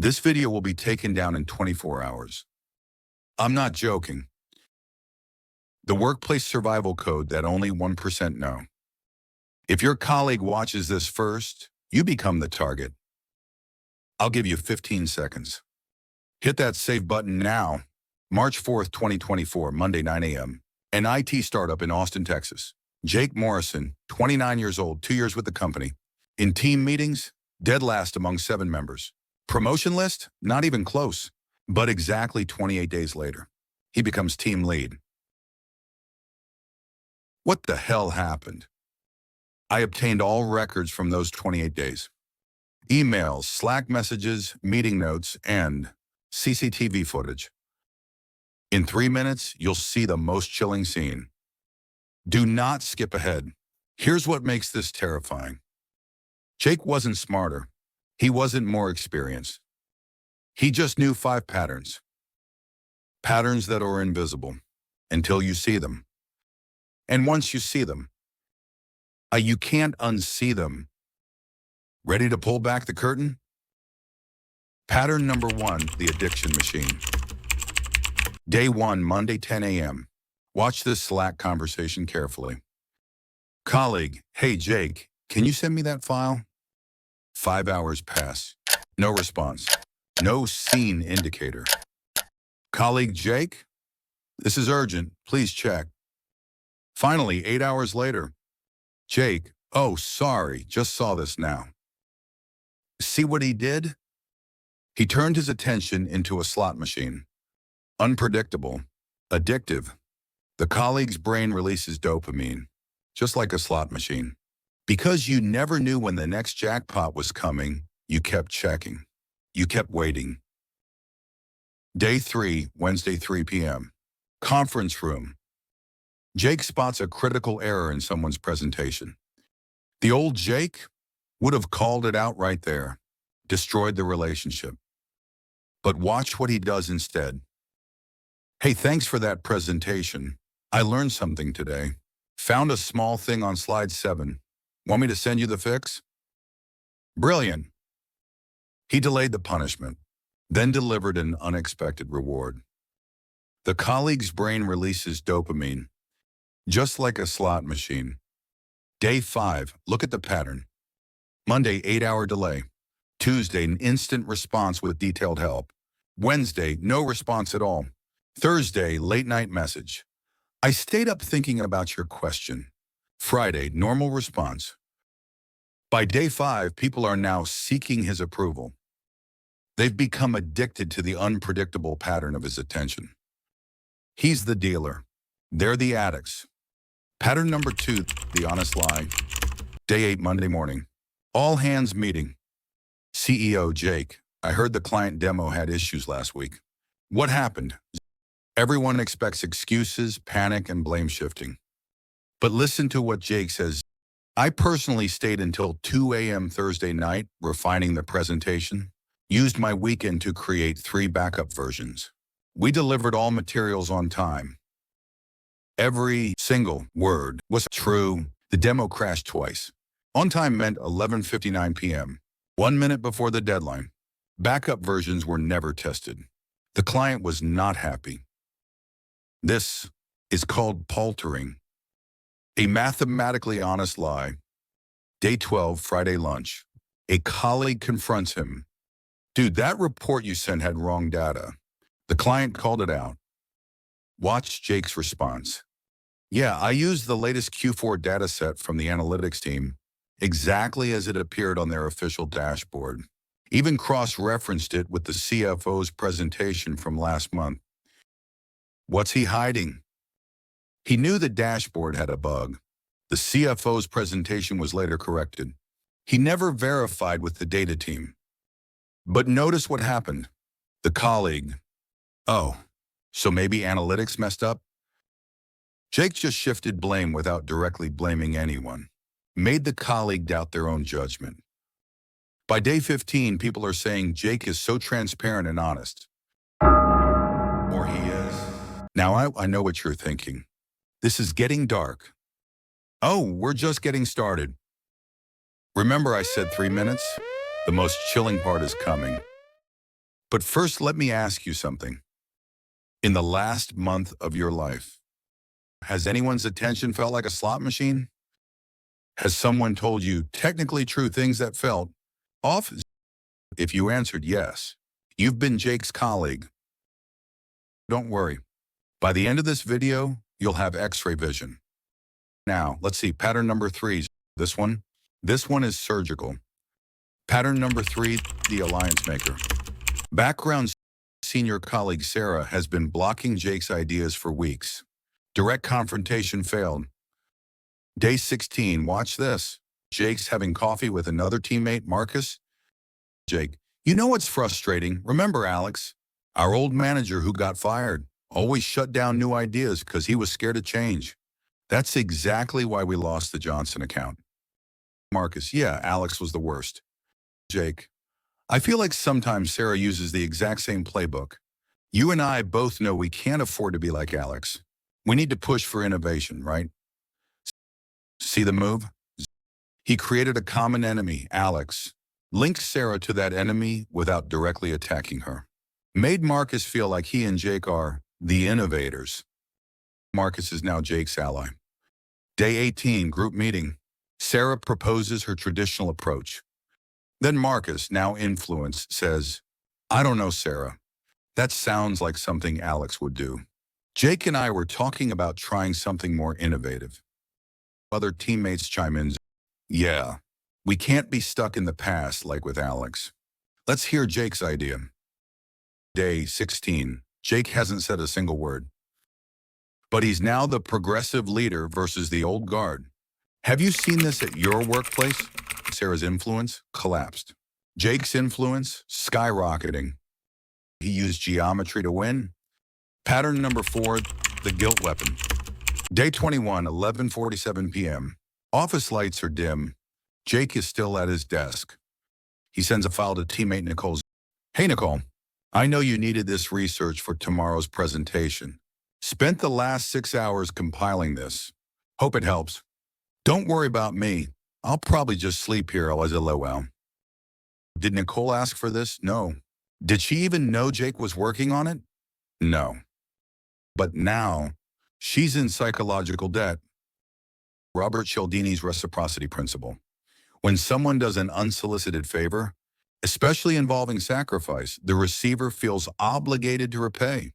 This video will be taken down in 24 hours. I'm not joking. The workplace survival code that only 1% know. If your colleague watches this first, you become the target. I'll give you 15 seconds. Hit that save button now. March 4th, 2024, Monday, 9 a.m. An IT startup in Austin, Texas. Jake Morrison, 29 years old, 2 years with the company. In team meetings, dead last among 7 members. Promotion list, not even close. But exactly 28 days later, he becomes team lead. What the hell happened? I obtained all records from those 28 days. Emails, Slack messages, meeting notes, and CCTV footage. In 3 minutes, you'll see the most chilling scene. Do not skip ahead. Here's what makes this terrifying. Jake wasn't smarter. He wasn't more experienced. He just knew 5 patterns. Patterns that are invisible until you see them. And once you see them, you can't unsee them. Ready to pull back the curtain? Pattern number 1, the addiction machine. Day 1, Monday, 10 a.m. Watch this Slack conversation carefully. Colleague, hey Jake, can you send me that file? 5 hours pass. No response. No scene indicator. Colleague Jake, this is urgent. Please check. Finally, 8 hours later. Jake, oh, sorry, just saw this now. See what he did? He turned his attention into a slot machine. Unpredictable, addictive. The colleague's brain releases dopamine, just like a slot machine. Because you never knew when the next jackpot was coming, you kept checking. You kept waiting. Day 3, Wednesday, 3 p.m. Conference room. Jake spots a critical error in someone's presentation. The old Jake would have called it out right there, destroyed the relationship. But watch what he does instead. Hey, thanks for that presentation. I learned something today. Found a small thing on slide 7. Want me to send you the fix? Brilliant. He delayed the punishment, then delivered an unexpected reward. The colleague's brain releases dopamine, just like a slot machine. Day 5, look at the pattern. Monday, 8-hour delay. Tuesday, an instant response with detailed help. Wednesday, no response at all. Thursday, late night message. I stayed up thinking about your question. Friday, normal response. By day 5, people are now seeking his approval. They've become addicted to the unpredictable pattern of his attention. He's the dealer. They're the addicts. Pattern number 2, the honest lie. Day 8, Monday morning. All hands meeting. CEO Jake, I heard the client demo had issues last week. What happened? Everyone expects excuses, panic, and blame shifting. But listen to what Jake says. I personally stayed until 2 a.m. Thursday night, refining the presentation. Used my weekend to create 3 backup versions. We delivered all materials on time. Every single word was true. The demo crashed twice. On time meant 11:59 p.m., 1 minute before the deadline. Backup versions were never tested. The client was not happy. This is called paltering. A mathematically honest lie. Day 12, Friday lunch. A colleague confronts him. Dude, that report you sent had wrong data. The client called it out. Watch Jake's response. Yeah, I used the latest Q4 dataset from the analytics team, exactly as it appeared on their official dashboard. Even cross-referenced it with the CFO's presentation from last month. What's he hiding? He knew the dashboard had a bug. The CFO's presentation was later corrected. He never verified with the data team. But notice what happened. The colleague. Oh, so maybe analytics messed up? Jake just shifted blame without directly blaming anyone. Made the colleague doubt their own judgment. By day 15, people are saying Jake is so transparent and honest. Or he is. Now I know what you're thinking. This is getting dark. Oh, we're just getting started. Remember I said 3 minutes? The most chilling part is coming. But first, let me ask you something. In the last month of your life, has anyone's attention felt like a slot machine? Has someone told you technically true things that felt off? If you answered yes, you've been Jake's colleague. Don't worry. By the end of this video, you'll have X-ray vision. Now, let's see, pattern number 3. This one? This one is surgical. Pattern number 3, the alliance maker. Background: senior colleague Sarah has been blocking Jake's ideas for weeks. Direct confrontation failed. Day 16, watch this. Jake's having coffee with another teammate, Marcus. Jake, you know what's frustrating? Remember Alex, our old manager who got fired, always shut down new ideas because he was scared of change. That's exactly why we lost the Johnson account. Marcus, yeah, Alex was the worst. Jake, I feel like sometimes Sarah uses the exact same playbook. You and I both know we can't afford to be like Alex. We need to push for innovation, right? See the move? He created a common enemy, Alex, linked Sarah to that enemy without directly attacking her. Made Marcus feel like he and Jake are the innovators. Marcus is now Jake's ally. Day 18, group meeting. Sarah proposes her traditional approach. Then Marcus, now influenced, says, I don't know, Sarah. That sounds like something Alex would do. Jake and I were talking about trying something more innovative. Other teammates chime in. Yeah, we can't be stuck in the past like with Alex. Let's hear Jake's idea. Day 16. Jake hasn't said a single word. But he's now the progressive leader versus the old guard. Have you seen this at your workplace? Sarah's influence collapsed. Jake's influence skyrocketing. He used geometry to win. Pattern number 4, the guilt weapon. Day 21, 11:47 p.m. Office lights are dim. Jake is still at his desk. He sends a file to teammate Nicole. Hey, Nicole, I know you needed this research for tomorrow's presentation. Spent the last 6 hours compiling this. Hope it helps. Don't worry about me. I'll probably just sleep here as a LOL. Did Nicole ask for this? No. Did she even know Jake was working on it? No. But now, she's in psychological debt. Robert Cialdini's reciprocity principle. When someone does an unsolicited favor, especially involving sacrifice, the receiver feels obligated to repay.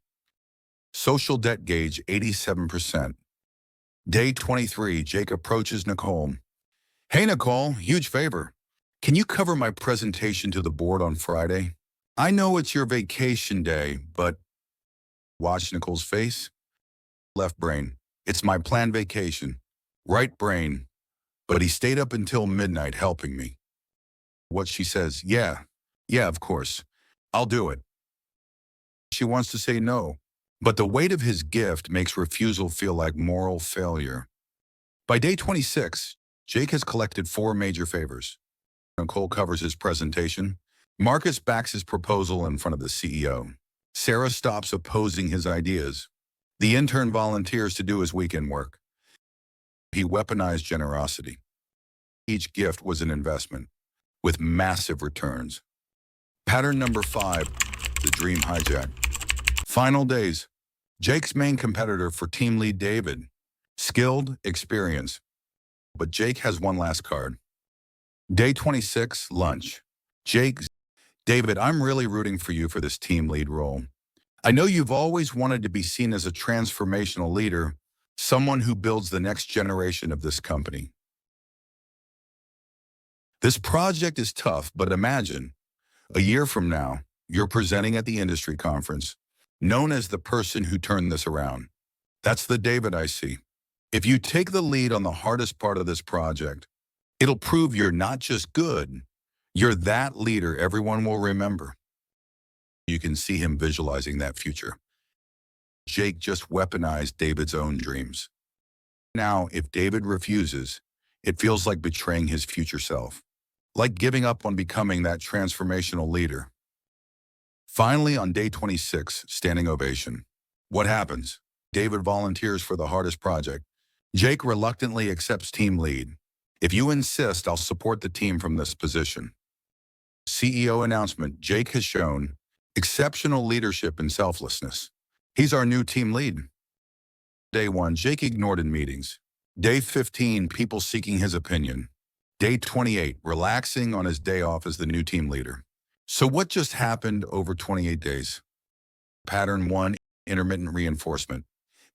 Social debt gauge, 87%. Day 23, Jake approaches Nicole. Hey, Nicole, huge favor. Can you cover my presentation to the board on Friday? I know it's your vacation day, but... Watch Nicole's face. Left brain. It's my planned vacation. Right brain. But he stayed up until midnight helping me. What she says, yeah, of course. I'll do it. She wants to say no, but the weight of his gift makes refusal feel like moral failure. By day 26, Jake has collected 4 major favors. Nicole covers his presentation. Marcus backs his proposal in front of the CEO. Sarah stops opposing his ideas. The intern volunteers to do his weekend work. He weaponized generosity. Each gift was an investment, with massive returns. Pattern number 5, the dream hijack. Final days. Jake's main competitor for team lead David. Skilled, experience. But Jake has one last card. Day 26, lunch. Jake, David, I'm really rooting for you for this team lead role. I know you've always wanted to be seen as a transformational leader, someone who builds the next generation of this company. This project is tough, but imagine, a year from now, you're presenting at the industry conference, known as the person who turned this around. That's the David I see. If you take the lead on the hardest part of this project, it'll prove you're not just good, you're that leader everyone will remember. You can see him visualizing that future. Jake just weaponized David's own dreams. Now, if David refuses, it feels like betraying his future self, like giving up on becoming that transformational leader. Finally, on day 26, standing ovation. What happens? David volunteers for the hardest project. Jake reluctantly accepts team lead. If you insist, I'll support the team from this position. CEO announcement. Jake has shown exceptional leadership and selflessness. He's our new team lead. Day 1, Jake ignored in meetings. Day 15, people seeking his opinion. Day 28, relaxing on his day off as the new team leader. So what just happened over 28 days? Pattern 1, intermittent reinforcement,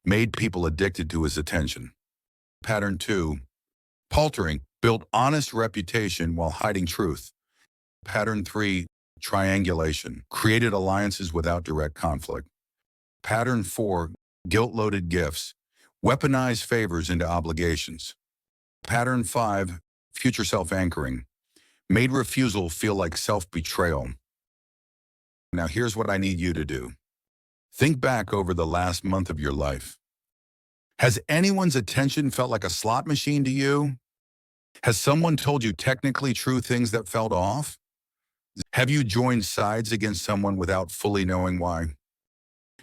made people addicted to his attention. Pattern 2, paltering, built honest reputation while hiding truth. Pattern 3, triangulation, created alliances without direct conflict. Pattern 4, guilt-loaded gifts, weaponized favors into obligations. Pattern 5, future self-anchoring, made refusal feel like self-betrayal. Now here's what I need you to do. Think back over the last month of your life. Has anyone's attention felt like a slot machine to you? Has someone told you technically true things that felt off? Have you joined sides against someone without fully knowing why?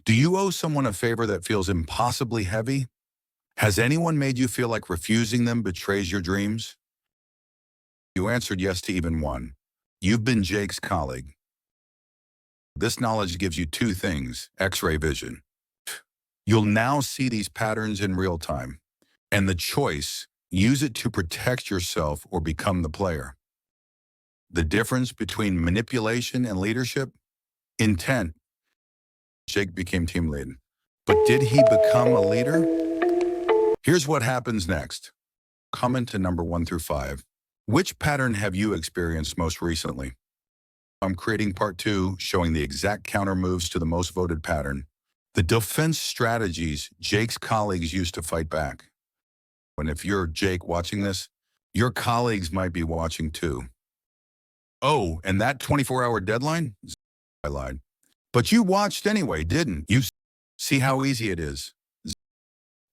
Do you owe someone a favor that feels impossibly heavy? Has anyone made you feel like refusing them betrays your dreams? You answered yes to even one. You've been Jake's colleague. This knowledge gives you two things: X-ray vision. You'll now see these patterns in real time. And the choice, use it to protect yourself or become the player. The difference between manipulation and leadership? Intent. Jake became team lead. But did he become a leader? Here's what happens next. Comment to number 1 through 5. Which pattern have you experienced most recently? I'm creating part 2, showing the exact counter moves to the most voted pattern. The defense strategies Jake's colleagues used to fight back. And if you're Jake watching this, your colleagues might be watching too. Oh, and that 24-hour deadline? I lied. But you watched anyway, didn't you? See how easy it is.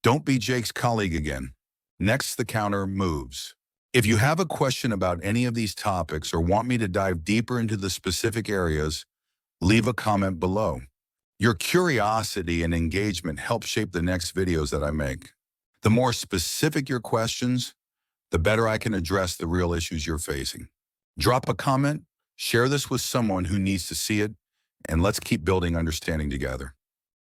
Don't be Jake's colleague again. Next, the counter moves. If you have a question about any of these topics or want me to dive deeper into the specific areas, leave a comment below. Your curiosity and engagement help shape the next videos that I make. The more specific your questions, the better I can address the real issues you're facing. Drop a comment, share this with someone who needs to see it, and let's keep building understanding together.